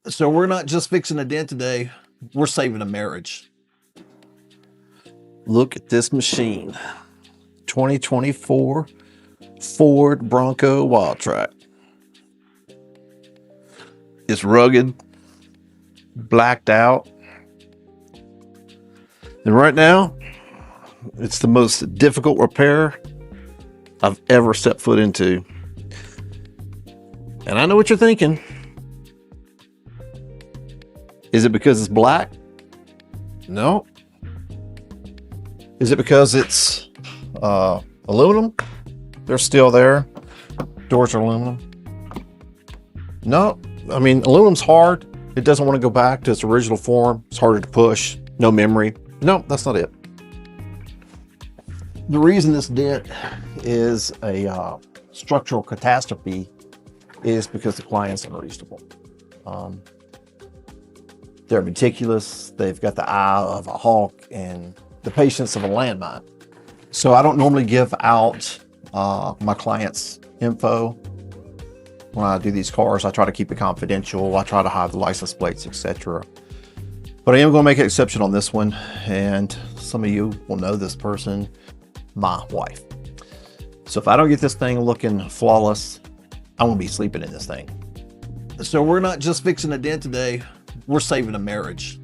So we're not just fixing a dent today, we're saving a marriage. Look at this machine. 2024 Ford Bronco Wild Track. It's rugged, blacked out. And right now, it's the most difficult repair I've ever stepped foot into. And I know what you're thinking. Is it because it's black? No. Is it because it's aluminum? They're still there. Doors are aluminum. No. I mean, aluminum's hard. It doesn't want to go back to its original form. It's harder to push. No memory. No, that's not it. The reason this dent is a structural catastrophe is because the client's unreasonable. They're meticulous. They've got the eye of a hawk and the patience of a landmine. So I don't normally give out my clients' info when I do these cars. I try to keep it confidential. I try to hide the license plates, etc. But I am going to make an exception on this one. And some of you will know this person, my wife. So if I don't get this thing looking flawless, I'm going to be sleeping in this thing. So we're not just fixing a dent today, we're saving a marriage.